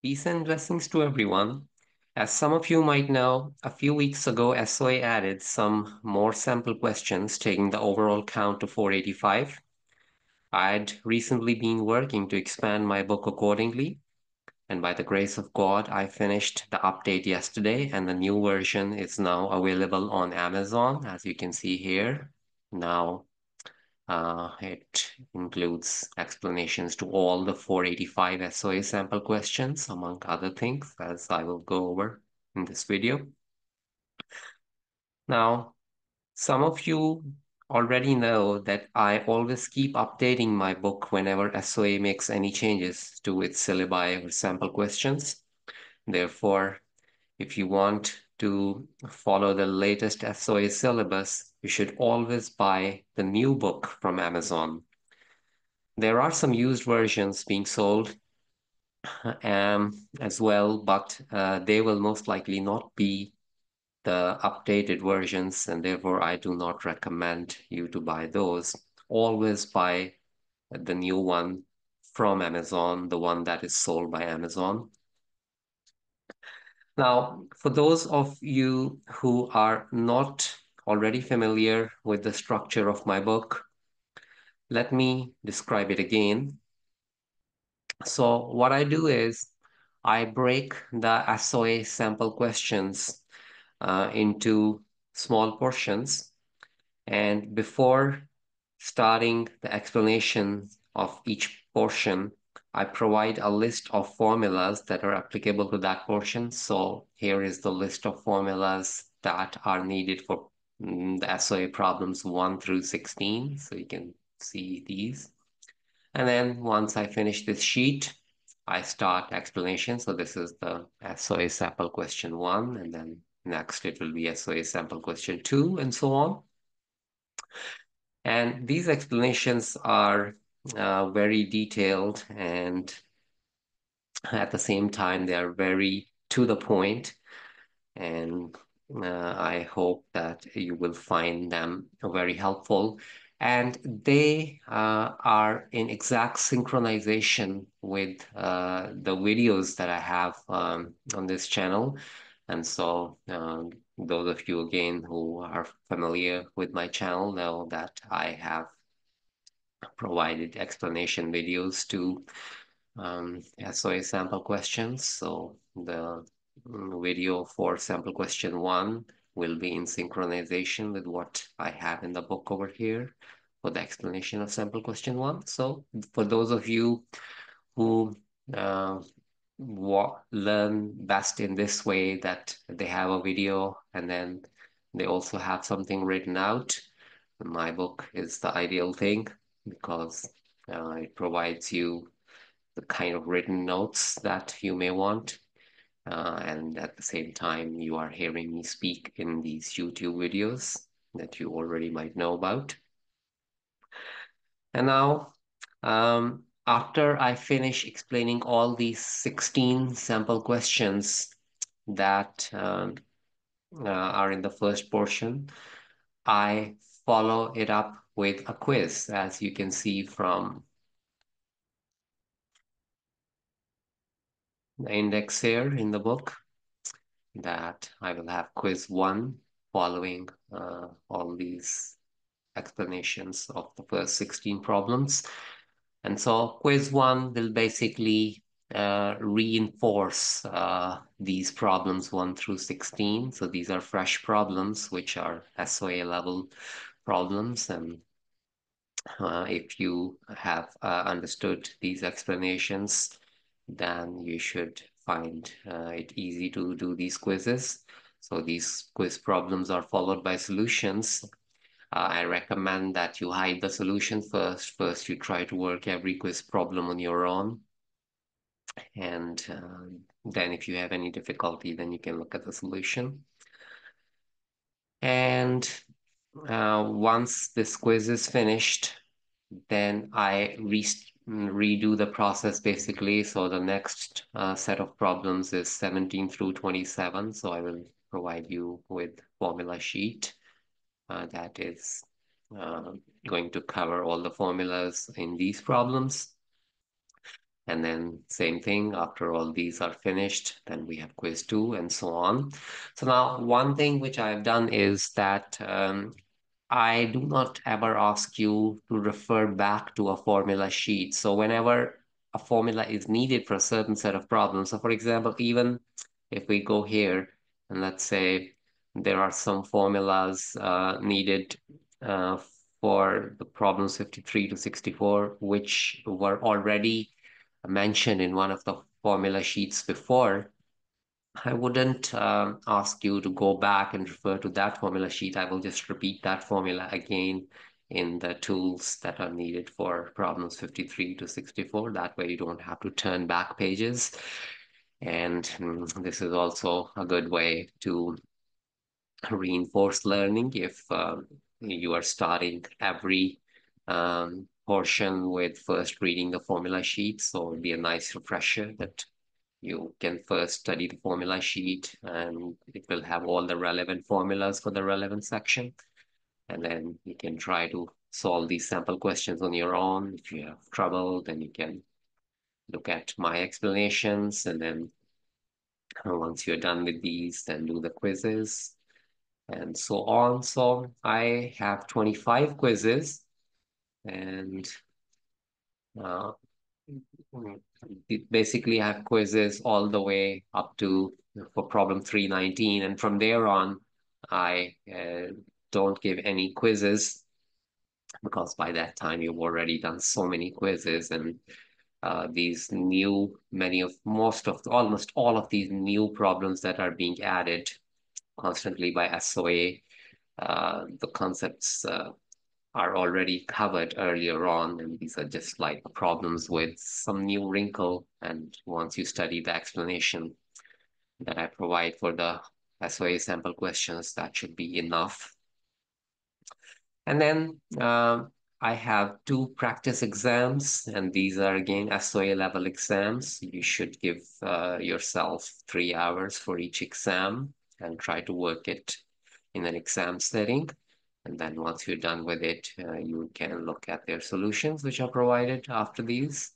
Peace and blessings to everyone. As some of you might know, a few weeks ago, SOA added some more sample questions, taking the overall count to 485. I'd recently been working to expand my book accordingly, and by the grace of God, I finished the update yesterday, and the new version is now available on Amazon, as you can see here. Now, it includes explanations to all the 485 SOA sample questions, among other things, as I will go over in this video. Now, some of you already know that I always keep updating my book whenever SOA makes any changes to its syllabi or sample questions. Therefore, if you want to follow the latest SOA syllabus, you should always buy the new book from Amazon. There are some used versions being sold as well, but they will most likely not be the updated versions, and therefore I do not recommend you to buy those. Always buy the new one from Amazon, the one that is sold by Amazon. Now, for those of you who are not already familiar with the structure of my book, let me describe it again. So what I do is I break the SOA sample questions into small portions. And before starting the explanation of each portion, I provide a list of formulas that are applicable to that portion. So here is the list of formulas that are needed for the SOA problems 1 through 16. So you can see these. And then once I finish this sheet, I start explanation. So this is the SOA sample question 1, and then next it will be SOA sample question 2, and so on. And these explanations are very detailed, and at the same time, they are very to the point. And I hope that you will find them very helpful. And they are in exact synchronization with the videos that I have on this channel. And so those of you, again, who are familiar with my channel know that I have provided explanation videos to SOA sample questions. So the video for sample question 1 will be in synchronization with what I have in the book over here for the explanation of sample question 1. So for those of you who uh, learn best in this way, that they have a video and then they also have something written out, my book is the ideal thing because it provides you the kind of written notes that you may want. And at the same time, you are hearing me speak in these YouTube videos that you already might know about. And now, after I finish explaining all these 16 sample questions that are in the first portion, I follow it up with a quiz, as you can see from the index here in the book, that I will have quiz 1 following all these explanations of the first 16 problems. And so quiz 1 will basically reinforce these problems 1 through 16. So these are fresh problems, which are SOA level problems. And if you have understood these explanations, then you should find it easy to do these quizzes. So these quiz problems are followed by solutions. I recommend that you hide the solution first. First, you try to work every quiz problem on your own. And then if you have any difficulty, then you can look at the solution. And once this quiz is finished, then I redo the process basically. So the next set of problems is 17 through 27. So I will provide you with formula sheet that is going to cover all the formulas in these problems. And then same thing, after all these are finished, then we have quiz two and so on. So now one thing which I've done is that I do not ever ask you to refer back to a formula sheet. So whenever a formula is needed for a certain set of problems, so for example, even if we go here and let's say there are some formulas needed uh, for the problems 53 to 64, which were already mentioned in one of the formula sheets before, I wouldn't ask you to go back and refer to that formula sheet. I will just repeat that formula again in the tools that are needed for problems 53 to 64. That way you don't have to turn back pages. And this is also a good way to reinforce learning if you are starting every portion with first reading the formula sheet. So it'd be a nice refresher that you can first study the formula sheet and it will have all the relevant formulas for the relevant section. And then you can try to solve these sample questions on your own. If you have trouble, then you can look at my explanations. And then once you're done with these, then do the quizzes and so on. So I have 25 quizzes and uh, basically I have quizzes all the way up to for problem 319. And from there on, I don't give any quizzes because by that time you've already done so many quizzes and these new, almost all of these new problems that are being added constantly by SOA, the concepts are already covered earlier on, and these are just like problems with some new wrinkle. And once you study the explanation that I provide for the SOA sample questions, that should be enough. And then I have two practice exams, and these are again SOA level exams. You should give yourself 3 hours for each exam and try to work it in an exam setting. And then once you're done with it, you can look at their solutions, which are provided after these.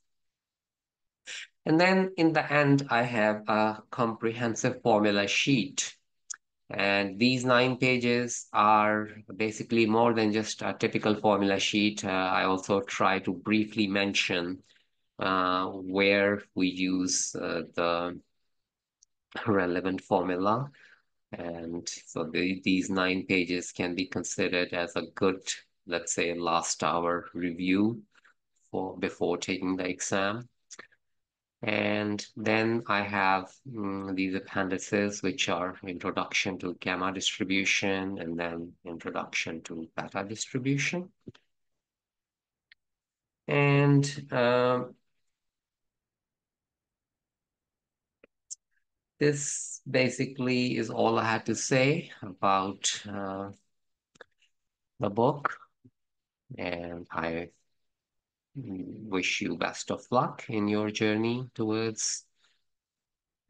And then in the end, I have a comprehensive formula sheet. And these 9 pages are basically more than just a typical formula sheet. I also try to briefly mention where we use the relevant formula. And so these 9 pages can be considered as a good, let's say, last hour review for before taking the exam. And then I have these appendices, which are introduction to gamma distribution and then introduction to beta distribution. And this basically is all I had to say about the book. And I wish you best of luck in your journey towards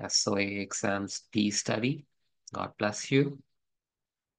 SOA exams P study. God bless you.